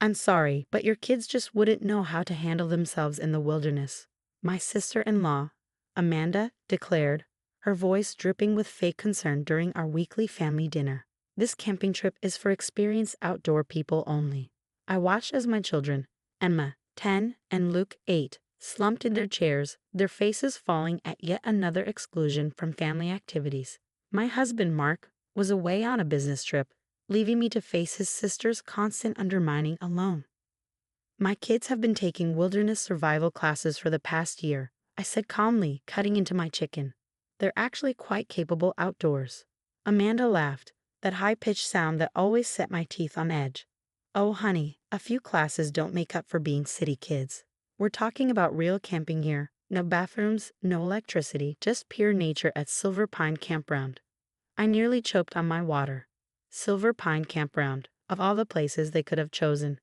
I'm sorry, but your kids just wouldn't know how to handle themselves in the wilderness. My sister-in-law, Amanda, declared, her voice dripping with fake concern during our weekly family dinner. This camping trip is for experienced outdoor people only. I watched as my children, Emma, 10, and Luke, 8, slumped in their chairs, their faces falling at yet another exclusion from family activities. My husband, Mark, was away on a business trip, leaving me to face his sister's constant undermining alone. My kids have been taking wilderness survival classes for the past year, I said calmly, cutting into my chicken. They're actually quite capable outdoors. Amanda laughed, that high-pitched sound that always set my teeth on edge. Oh, honey, a few classes don't make up for being city kids. We're talking about real camping here. No bathrooms, no electricity, just pure nature at Silver Pine Campground. I nearly choked on my water. Silver Pine Campground, of all the places they could have chosen.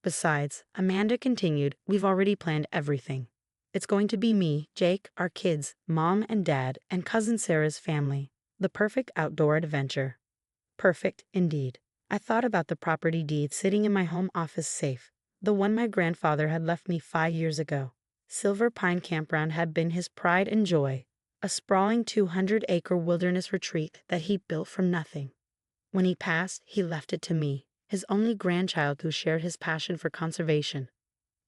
Besides, Amanda continued, we've already planned everything. It's going to be me, Jake, our kids, Mom and Dad, and Cousin Sarah's family. The perfect outdoor adventure. Perfect, indeed. I thought about the property deed sitting in my home office safe, the one my grandfather had left me 5 years ago. Silver Pine Campground had been his pride and joy, a sprawling 200-acre wilderness retreat that he built from nothing. When he passed, he left it to me, his only grandchild who shared his passion for conservation.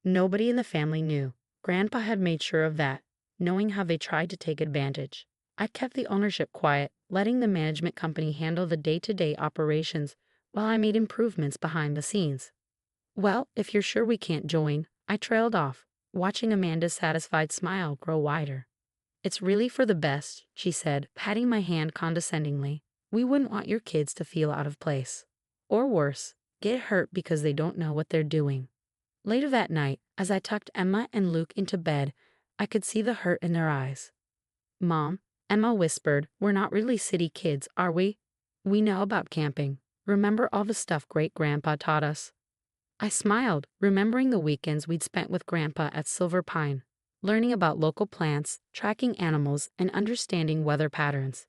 Nobody in the family knew. Grandpa had made sure of that, knowing how they tried to take advantage. I kept the ownership quiet, letting the management company handle the day-to-day operations while I made improvements behind the scenes. Well, if you're sure we can't join, I trailed off, watching Amanda's satisfied smile grow wider. It's really for the best, she said, patting my hand condescendingly. We wouldn't want your kids to feel out of place. Or worse, get hurt because they don't know what they're doing. Later that night, as I tucked Emma and Luke into bed, I could see the hurt in their eyes. Mom, Emma whispered, we're not really city kids, are we? We know about camping. Remember all the stuff Great-Grandpa taught us? I smiled, remembering the weekends we'd spent with Grandpa at Silver Pine, learning about local plants, tracking animals, and understanding weather patterns.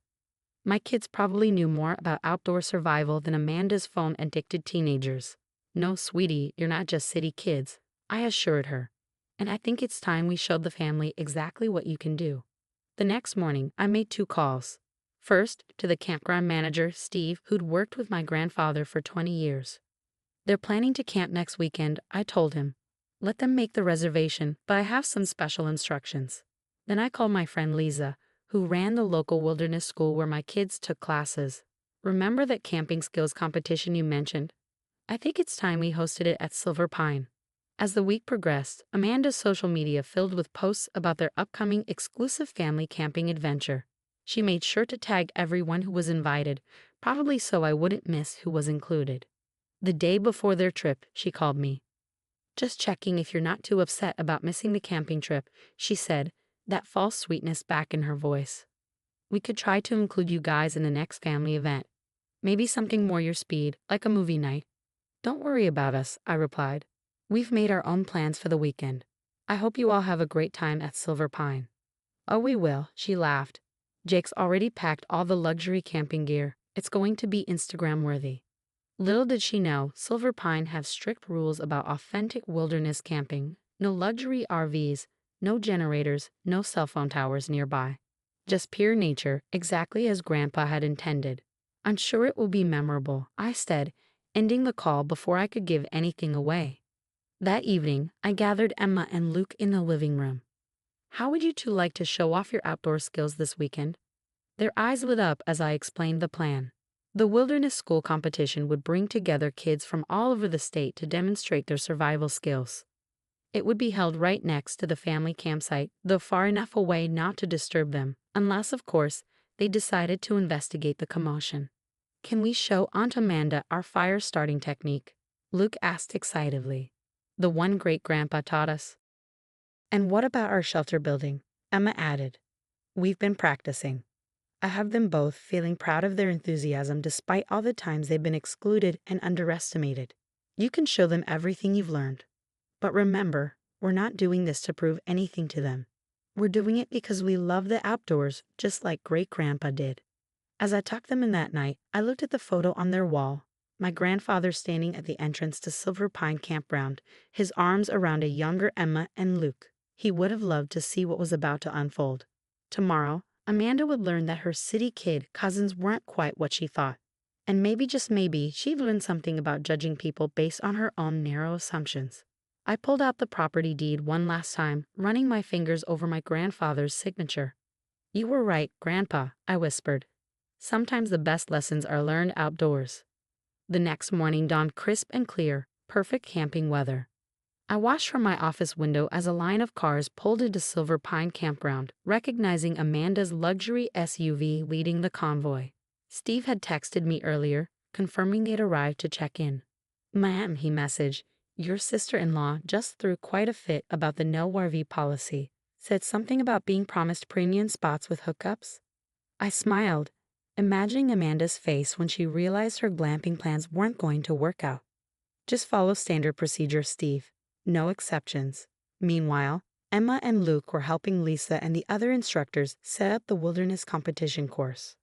My kids probably knew more about outdoor survival than Amanda's phone-addicted teenagers. No, sweetie, you're not just city kids, I assured her. And I think it's time we showed the family exactly what you can do. The next morning, I made 2 calls. First, to the campground manager, Steve, who'd worked with my grandfather for 20 years. They're planning to camp next weekend, I told him. Let them make the reservation, but I have some special instructions. Then I called my friend Lisa, who ran the local wilderness school where my kids took classes. Remember that camping skills competition you mentioned? I think it's time we hosted it at Silver Pine. As the week progressed, Amanda's social media filled with posts about their upcoming exclusive family camping adventure. She made sure to tag everyone who was invited, probably so I wouldn't miss who was included. The day before their trip, she called me. Just checking if you're not too upset about missing the camping trip, she said, that false sweetness back in her voice. We could try to include you guys in the next family event. Maybe something more your speed, like a movie night. Don't worry about us, I replied. We've made our own plans for the weekend. I hope you all have a great time at Silver Pine. Oh, we will, she laughed. Jake's already packed all the luxury camping gear. It's going to be Instagram worthy. Little did she know, Silver Pine has strict rules about authentic wilderness camping. No luxury RVs, no generators, no cell phone towers nearby. Just pure nature, exactly as Grandpa had intended. I'm sure it will be memorable, I said, ending the call before I could give anything away. That evening, I gathered Emma and Luke in the living room. How would you two like to show off your outdoor skills this weekend? Their eyes lit up as I explained the plan. The wilderness school competition would bring together kids from all over the state to demonstrate their survival skills. It would be held right next to the family campsite, though far enough away not to disturb them, unless, of course, they decided to investigate the commotion. Can we show Aunt Amanda our fire starting technique? Luke asked excitedly. The one Great-Grandpa taught us. And what about our shelter building? Emma added. We've been practicing. I have them both feeling proud of their enthusiasm despite all the times they've been excluded and underestimated. You can show them everything you've learned. But remember, we're not doing this to prove anything to them. We're doing it because we love the outdoors just like Great-Grandpa did. As I tucked them in that night, I looked at the photo on their wall. my grandfather standing at the entrance to Silver Pine Campground, his arms around a younger Emma and Luke. He would have loved to see what was about to unfold. Tomorrow, Amanda would learn that her city kid cousins weren't quite what she thought. And maybe, just maybe, she'd learn something about judging people based on her own narrow assumptions. I pulled out the property deed one last time, running my fingers over my grandfather's signature. "You were right, Grandpa," I whispered. "Sometimes the best lessons are learned outdoors." The next morning dawned crisp and clear, perfect camping weather. I watched from my office window as a line of cars pulled into Silver Pine Campground, recognizing Amanda's luxury SUV leading the convoy. Steve had texted me earlier, confirming they'd arrived to check in. "Ma'am," he messaged, "your sister-in-law just threw quite a fit about the no RV policy. Said something about being promised premium spots with hookups." I smiled, imagining Amanda's face when she realized her glamping plans weren't going to work out. "Just follow standard procedure, Steve. No exceptions." Meanwhile, Emma and Luke were helping Lisa and the other instructors set up the wilderness competition course.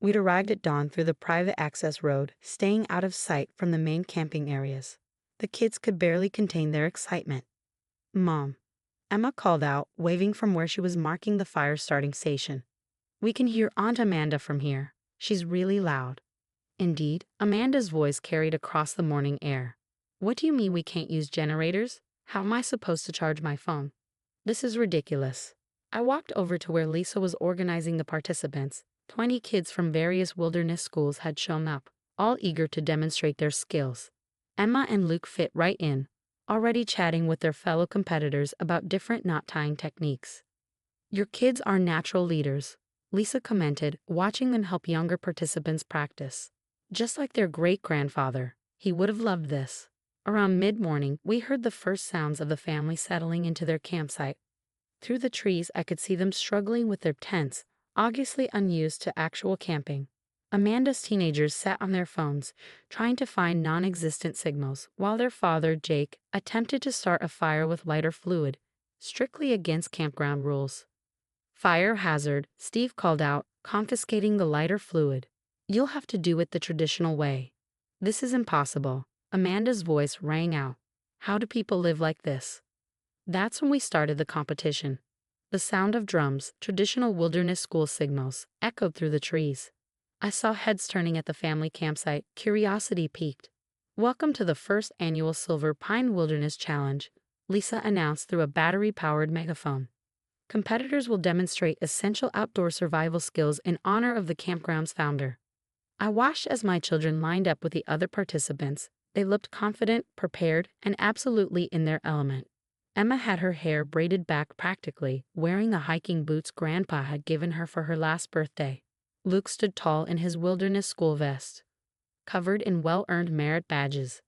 We'd arrived at dawn through the private access road, staying out of sight from the main camping areas. The kids could barely contain their excitement. "Mom," Emma called out, waving from where she was marking the fire starting station. "We can hear Aunt Amanda from here. She's really loud." Indeed, Amanda's voice carried across the morning air. "What do you mean we can't use generators? How am I supposed to charge my phone? This is ridiculous." I walked over to where Lisa was organizing the participants. 20 kids from various wilderness schools had shown up, all eager to demonstrate their skills. Emma and Luke fit right in, already chatting with their fellow competitors about different knot tying techniques. "Your kids are natural leaders," Lisa commented, watching them help younger participants practice. "Just like their great-grandfather. He would have loved this." Around mid-morning, we heard the first sounds of the family settling into their campsite. Through the trees, I could see them struggling with their tents, obviously unused to actual camping. Amanda's teenagers sat on their phones, trying to find non-existent signals, while their father, Jake, attempted to start a fire with lighter fluid, strictly against campground rules. "Fire hazard," Steve called out, confiscating the lighter fluid. "You'll have to do it the traditional way." "This is impossible." Amanda's voice rang out. "How do people live like this?" That's when we started the competition. The sound of drums, traditional wilderness school signals, echoed through the trees. I saw heads turning at the family campsite, curiosity piqued. "Welcome to the first annual Silver Pine Wilderness Challenge," Lisa announced through a battery-powered megaphone. "Competitors will demonstrate essential outdoor survival skills in honor of the campground's founder." I watched as my children lined up with the other participants. They looked confident, prepared, and absolutely in their element. Emma had her hair braided back practically, wearing the hiking boots Grandpa had given her for her last birthday. Luke stood tall in his wilderness school vest, covered in well-earned merit badges.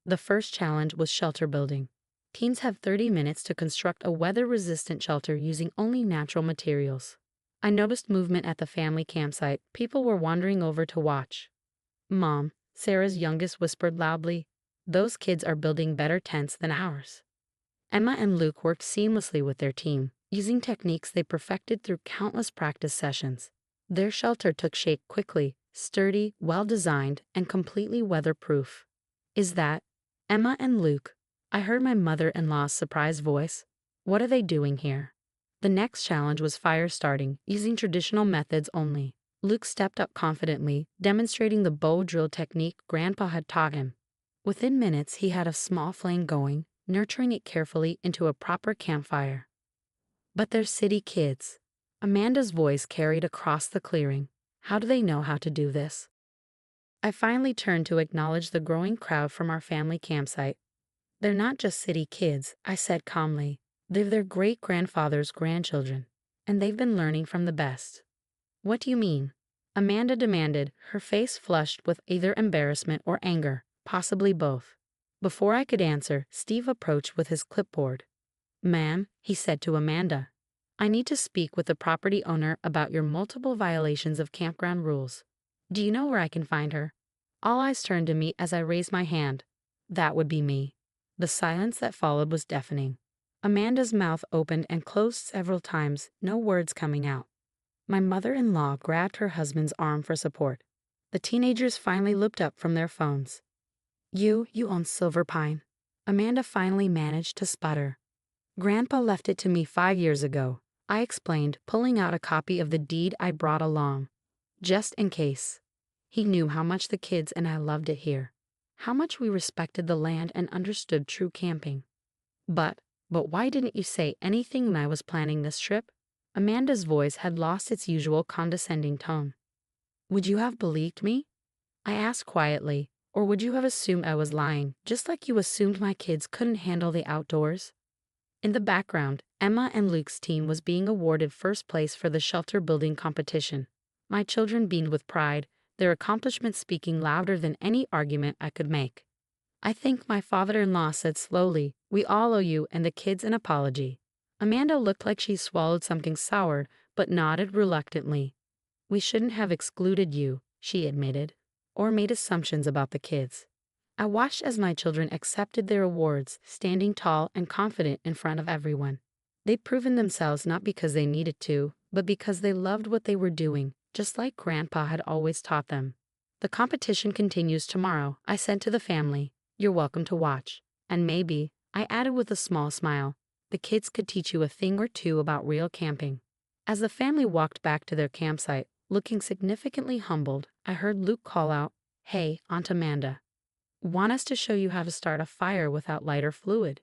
The first challenge was shelter building. Teams have 30 minutes to construct a weather-resistant shelter using only natural materials. I noticed movement at the family campsite. People were wandering over to watch. "Mom," Sarah's youngest whispered loudly, "those kids are building better tents than ours." Emma and Luke worked seamlessly with their team, using techniques they perfected through countless practice sessions. Their shelter took shape quickly, sturdy, well-designed, and completely weatherproof. "Is that Emma and Luke?" I heard my mother-in-law's surprised voice. "What are they doing here?" The next challenge was fire starting, using traditional methods only. Luke stepped up confidently, demonstrating the bow drill technique Grandpa had taught him. Within minutes, he had a small flame going, nurturing it carefully into a proper campfire. "But they're city kids." Amanda's voice carried across the clearing. "How do they know how to do this?" I finally turned to acknowledge the growing crowd from our family campsite. "They're not just city kids," I said calmly. "They're their great-grandfather's grandchildren, and they've been learning from the best." "What do you mean?" Amanda demanded, her face flushed with either embarrassment or anger, possibly both. Before I could answer, Steve approached with his clipboard. "Ma'am," he said to Amanda, "I need to speak with the property owner about your multiple violations of campground rules. Do you know where I can find her?" All eyes turned to me as I raised my hand. That would be me. The silence that followed was deafening. Amanda's mouth opened and closed several times, no words coming out. My mother-in-law grabbed her husband's arm for support. The teenagers finally looked up from their phones. You own Silver Pine. Amanda finally managed to sputter. Grandpa left it to me 5 years ago, I explained, pulling out a copy of the deed I brought along. Just in case. He knew how much the kids and I loved it here. How much we respected the land and understood true camping. But why didn't you say anything when I was planning this trip? Amanda's voice had lost its usual condescending tone. Would you have believed me? I asked quietly, or would you have assumed I was lying, just like you assumed my kids couldn't handle the outdoors? In the background, Emma and Luke's team was being awarded first place for the shelter building competition. My children beamed with pride, their accomplishments speaking louder than any argument I could make. I think my father-in-law said slowly, "We all owe you and the kids an apology." Amanda looked like she swallowed something sour, but nodded reluctantly. "We shouldn't have excluded you," she admitted, "or made assumptions about the kids." I watched as my children accepted their awards, standing tall and confident in front of everyone. They'd proven themselves not because they needed to, but because they loved what they were doing, just like Grandpa had always taught them. The competition continues tomorrow, I said to the family. You're welcome to watch. And maybe, I added with a small smile, the kids could teach you a thing or two about real camping. As the family walked back to their campsite, looking significantly humbled, I heard Luke call out, "Hey, Aunt Amanda. Want us to show you how to start a fire without lighter fluid?"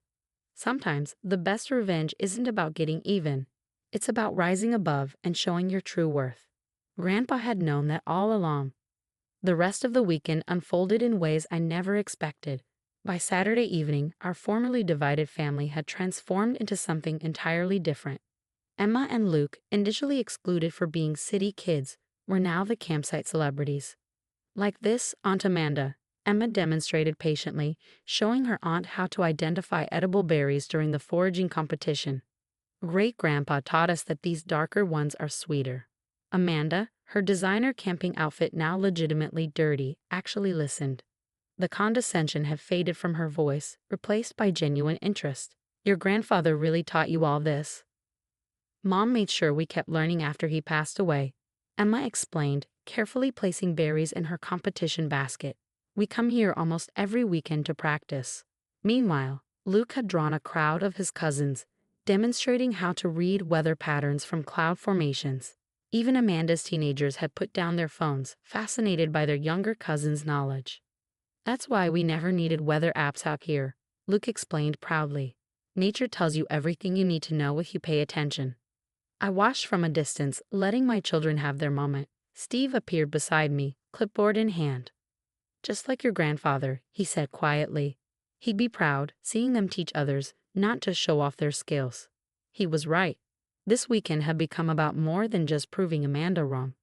Sometimes, the best revenge isn't about getting even. It's about rising above and showing your true worth. Grandpa had known that all along. The rest of the weekend unfolded in ways I never expected. By Saturday evening, our formerly divided family had transformed into something entirely different. Emma and Luke, initially excluded for being city kids, were now the campsite celebrities. Like this, Aunt Amanda, Emma demonstrated patiently, showing her aunt how to identify edible berries during the foraging competition. Great-grandpa taught us that these darker ones are sweeter. Amanda, her designer camping outfit now legitimately dirty, actually listened. The condescension had faded from her voice, replaced by genuine interest. Your grandfather really taught you all this? Mom made sure we kept learning after he passed away, Emma explained, carefully placing berries in her competition basket. We come here almost every weekend to practice. Meanwhile, Luke had drawn a crowd of his cousins, demonstrating how to read weather patterns from cloud formations. Even Amanda's teenagers had put down their phones, fascinated by their younger cousin's knowledge. That's why we never needed weather apps out here, Luke explained proudly. Nature tells you everything you need to know if you pay attention. I watched from a distance, letting my children have their moment. Steve appeared beside me, clipboard in hand. Just like your grandfather, he said quietly. He'd be proud, seeing them teach others, not just show off their skills. He was right. This weekend had become about more than just proving Amanda wrong.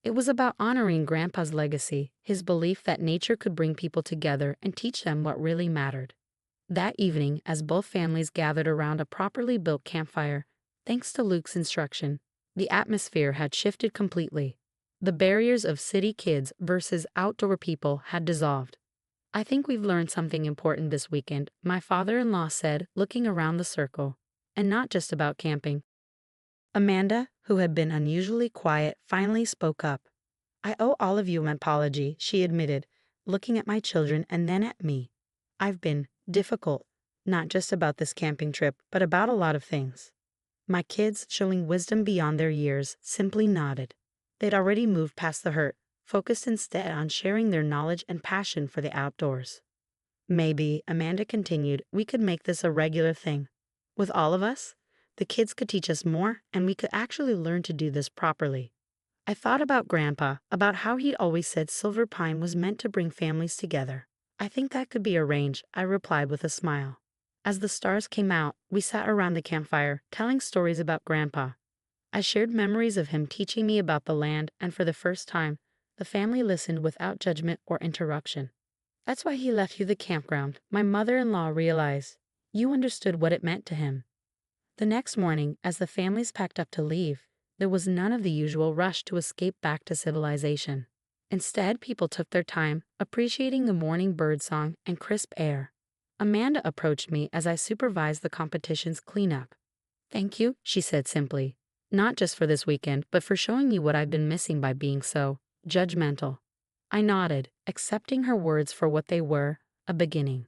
It was about honoring Grandpa's legacy, his belief that nature could bring people together and teach them what really mattered. That evening, as both families gathered around a properly built campfire, thanks to Luke's instruction, the atmosphere had shifted completely. The barriers of city kids versus outdoor people had dissolved. I think we've learned something important this weekend, my father-in-law said, looking around the circle. And not just about camping. Amanda, who had been unusually quiet, finally spoke up. I owe all of you an apology, she admitted, looking at my children and then at me. I've been difficult, not just about this camping trip, but about a lot of things. My kids, showing wisdom beyond their years, simply nodded. They'd already moved past the hurt, focused instead on sharing their knowledge and passion for the outdoors. Maybe, Amanda continued, we could make this a regular thing. With all of us, the kids could teach us more, and we could actually learn to do this properly. I thought about Grandpa, about how he'd always said Silver Pine was meant to bring families together. I think that could be arranged, I replied with a smile. As the stars came out, we sat around the campfire, telling stories about Grandpa. I shared memories of him teaching me about the land, and for the first time, the family listened without judgment or interruption. That's why he left you the campground, my mother-in-law realized. You understood what it meant to him. The next morning, as the families packed up to leave, there was none of the usual rush to escape back to civilization. Instead, people took their time, appreciating the morning birdsong and crisp air. Amanda approached me as I supervised the competition's cleanup. Thank you, she said simply. Not just for this weekend, but for showing me what I've been missing by being so judgmental. I nodded, accepting her words for what they were, a beginning.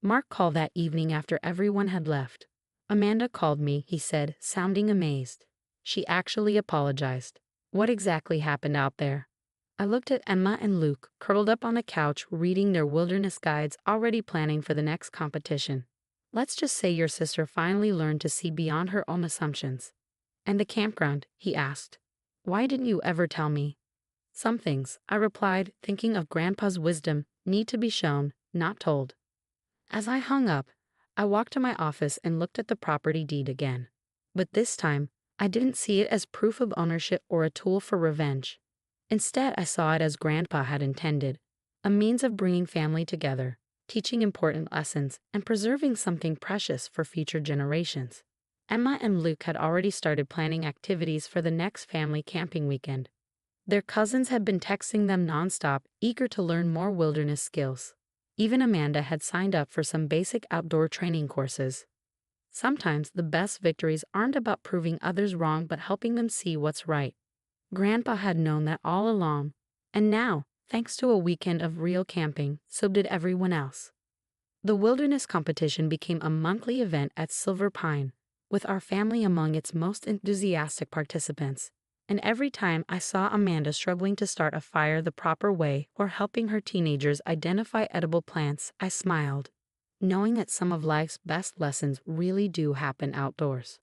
Mark called that evening after everyone had left. Amanda called me, he said, sounding amazed. She actually apologized. What exactly happened out there? I looked at Emma and Luke, curled up on the couch, reading their wilderness guides, already planning for the next competition. Let's just say your sister finally learned to see beyond her own assumptions. And the campground, he asked. Why didn't you ever tell me? Some things, I replied, thinking of Grandpa's wisdom, need to be shown, not told. As I hung up, I walked to my office and looked at the property deed again. But this time, I didn't see it as proof of ownership or a tool for revenge. Instead, I saw it as Grandpa had intended, a means of bringing family together, teaching important lessons, and preserving something precious for future generations. Emma and Luke had already started planning activities for the next family camping weekend. Their cousins had been texting them nonstop, eager to learn more wilderness skills. Even Amanda had signed up for some basic outdoor training courses. Sometimes the best victories aren't about proving others wrong but helping them see what's right. Grandpa had known that all along, and now, thanks to a weekend of real camping, so did everyone else. The wilderness competition became a monthly event at Silver Pine, with our family among its most enthusiastic participants. And every time I saw Amanda struggling to start a fire the proper way or helping her teenagers identify edible plants, I smiled, knowing that some of life's best lessons really do happen outdoors.